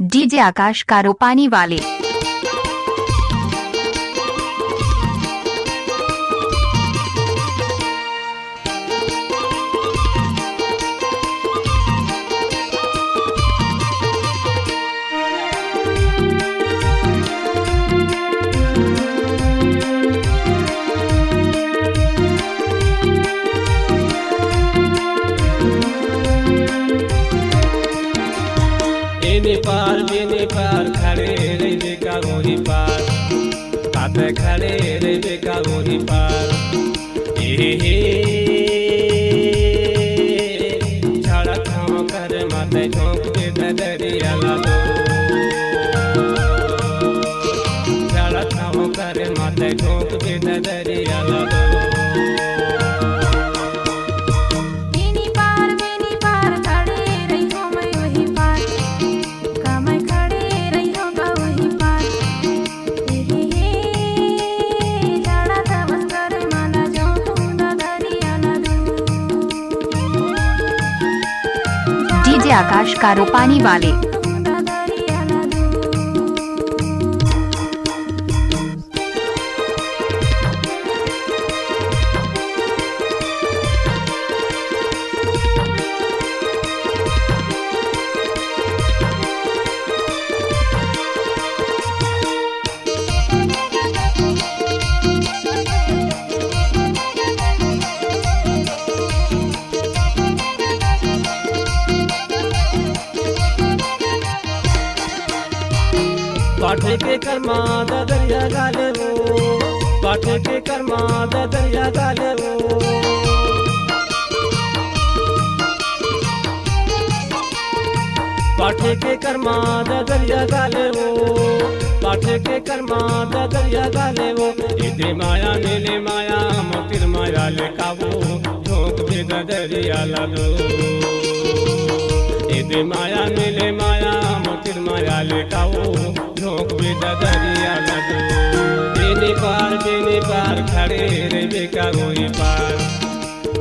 DJ आकाश कारो पानी वाले। बेने पार खड़े रे बेका गोरी पार काते खड़े रे बेका गोरी पार छाड़ा खाम कर माते ठोक के दरिया लागो छाड़ा खाम कर माते ठोक के दरिया लागो डीजे आकाश कारो पानी वाले। पाठे के कर्मा दरिया गाले वो पाठे के कर्मा दरिया गाले वो पाठे के कर्मा दरिया गाले वो पाठे के कर्मा दरिया गाले वो इधे माया नीले माया मोतिर माया लेकावो ठोक दे दरिया लागो इधे माया नीले माया मोतिर माया लेकावो ठोक दे दरिया लागो बेने पार खड़े रे बेका गोरी पार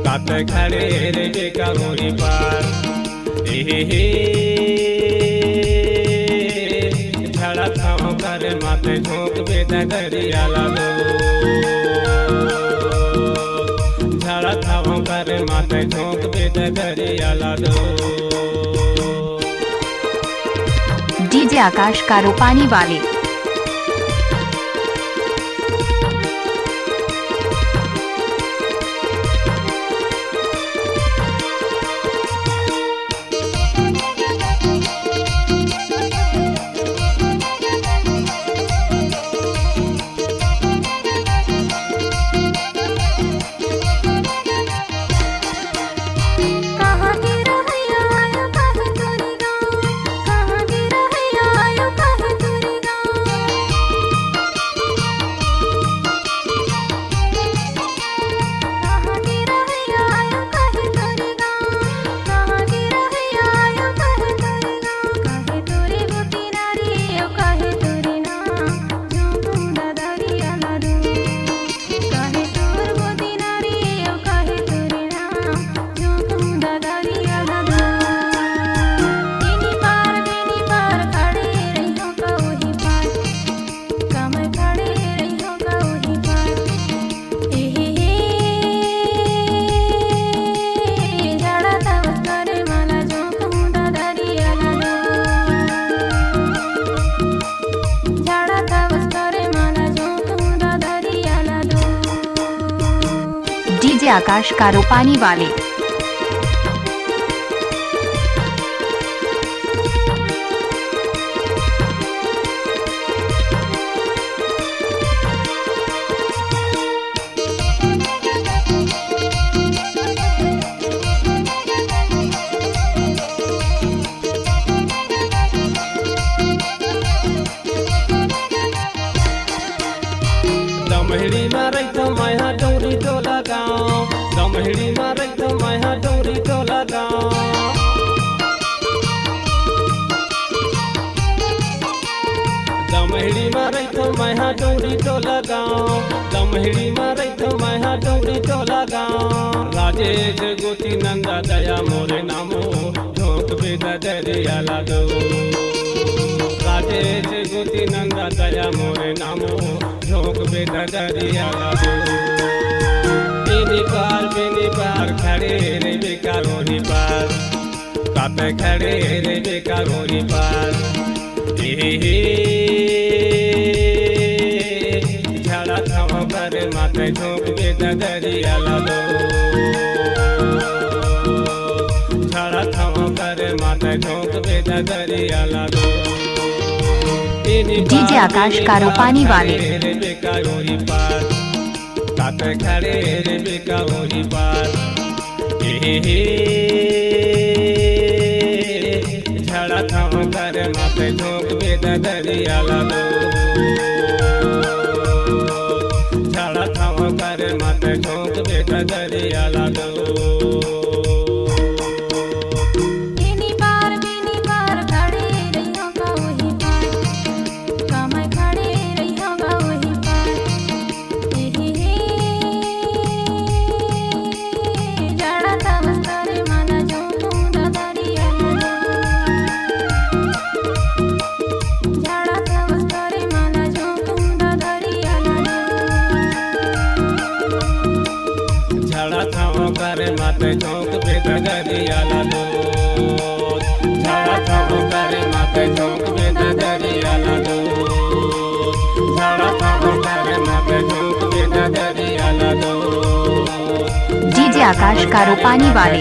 काते खड़े रे बेका गोरी पार झड़ा खाओ कर माते ठोक दे दरिया लागो झड़ा खाओ कर माते ठोक दे दरिया लागो डीजे आकाश कारो पानी वाले। डीजे आकाश कारो पानी वाले। दमहड़ी मारे तो माया डोरी टोला गाँव दमहड़ी मारे तो माया डोरी टोला गाँव दमहड़ी मारे तो माया डोरी टोला गाँव दमहड़ी मारे तो माया डोरी टोला गाँव राजेश गोती नंदा दया मोरे नामो ठोक दे दरिया लागो चे गोती नंदा दया मोरे नामो झोंक बेटा दरिया लागो बेनी पार खड़े रे बेकारोरी पार कापे खड़े रे बेकारोरी पार झाड़ा थावा करे माथे झोंक बेटा दरिया लागो झाड़ा थावा करे माथे झोंक बेटा दरिया लागो डीजे आकाश कारोपानी वाले बेकारोरी पार कापे खड़े रे बेकारोरी पार झाड़ा थावा करे माथे झोंक बेटा दरिया लागो झाड़ा थावा करे माथे झोंक बेटा दरिया लागो झाड़ा थावा करे माथे झोंक बेटा दरिया लागो झाड़ा थावा करे माथे झोंक बेटा दरिया लागो झाड़ा थावा करे माथे झोंक बेटा दरिया लागो डीजे आकाश कारोपानी वाले